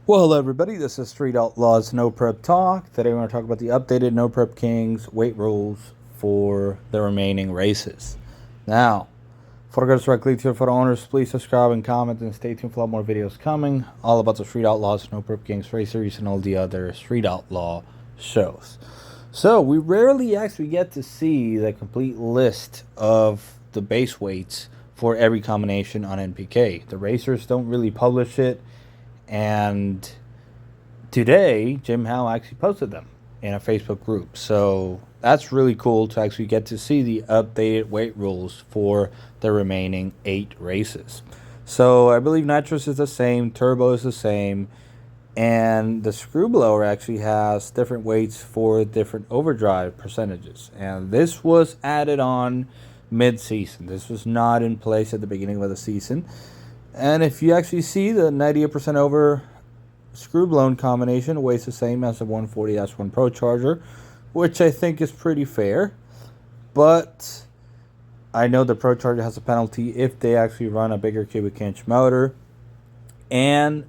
Well, hello everybody. This is Street Outlaws No Prep Talk. Today we're going to talk about the updated No Prep Kings weight rules for the remaining races. Now, before I go directly to your photo owners, please subscribe and comment and stay tuned for a lot more videos coming. All about the Street Outlaws No Prep Kings race series and all the other Street Outlaw shows. So, we rarely actually get to see the complete list of the base weights for every combination on NPK. The racers don't really publish it. And today, Jim Howe actually posted them in a Facebook group. So that's really cool to actually get to see the updated weight rules for the remaining 8 races. So I believe nitrous is the same, turbo is the same, and the screw blower actually has different weights for different overdrive percentages. And this was added on mid-season. This was not in place at the beginning of the season. And if you actually see the 98% over screw blown combination weighs the same as the 140-1 Pro Charger, which I think is pretty fair. But I know the Pro Charger has a penalty if they actually run a bigger cubic inch motor. And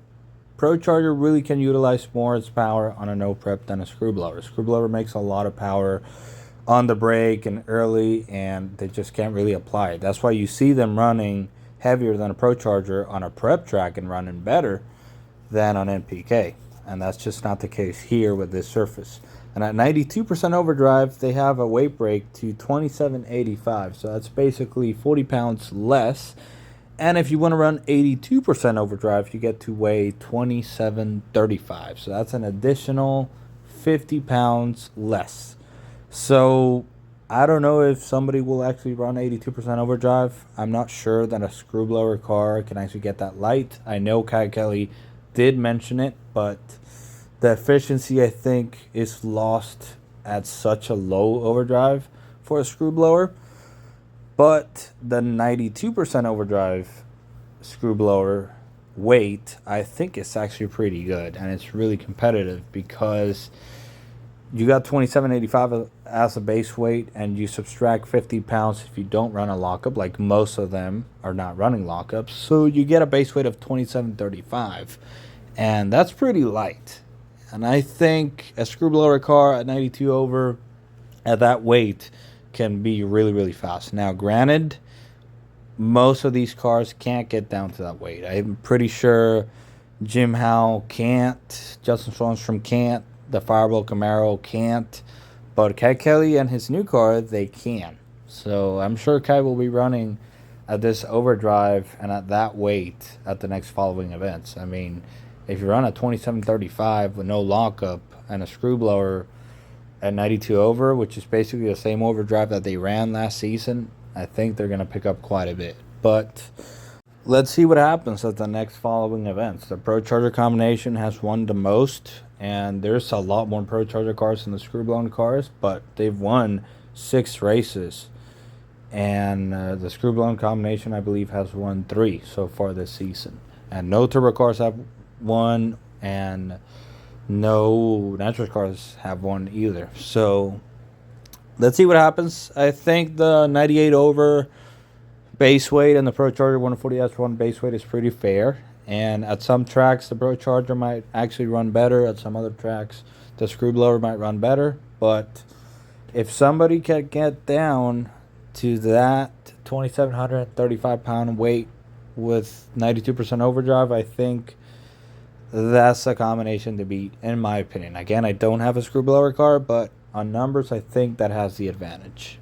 Pro Charger really can utilize more its power on a no prep than a screw blower. Screw blower makes a lot of power on the brake and early, and they just can't really apply it. That's why you see them running heavier than a Pro Charger on a prep track and running better than on NPK. And that's just not the case here with this surface. And at 92% overdrive, they have a weight break to 2785. So that's basically 40 pounds less. And if you want to run 82% overdrive, you get to weigh 2735. So that's an additional 50 pounds less. So I don't know if somebody will actually run 82% overdrive. I'm not sure that a screw blower car can actually get that light. I know Kai Kelly did mention it, but the efficiency, I think, is lost at such a low overdrive for a screw blower. But the 92% overdrive screw blower weight, I think it's actually pretty good. And it's really competitive because you got 2785 as a base weight, and you subtract 50 pounds if you don't run a lockup, like most of them are not running lockups. So you get a base weight of 2735, and that's pretty light. And I think a screw blower car at 92 over at that weight can be really, really fast. Now, granted, most of these cars can't get down to that weight. I'm pretty sure Jim Howe can't, Justin Swanstrom can't, the Fireball Camaro can't, but Kai Kelly and his new car, they can. So I'm sure Kai will be running at this overdrive and at that weight at the next following events. I mean, if you run a 2735 with no lockup and a screw blower at 92 over, which is basically the same overdrive that they ran last season, I think they're going to pick up quite a bit. But let's see what happens at the next following events. The Pro Charger combination has won the most, and there's a lot more Pro Charger cars than the screw blown cars, but they've won 6 races. And the screw blown combination, I believe, has won 3 so far this season. And no turbo cars have won, and no nitrous cars have won either. So let's see what happens. I think the 98 over base weight and the Pro Charger 140S1 base weight is pretty fair. And at some tracks, the Pro Charger might actually run better. At some other tracks, the screw blower might run better. But if somebody can get down to that 2,735 pound weight with 92% overdrive, I think that's a combination to beat, in my opinion. Again, I don't have a screw blower car, but on numbers, I think that has the advantage.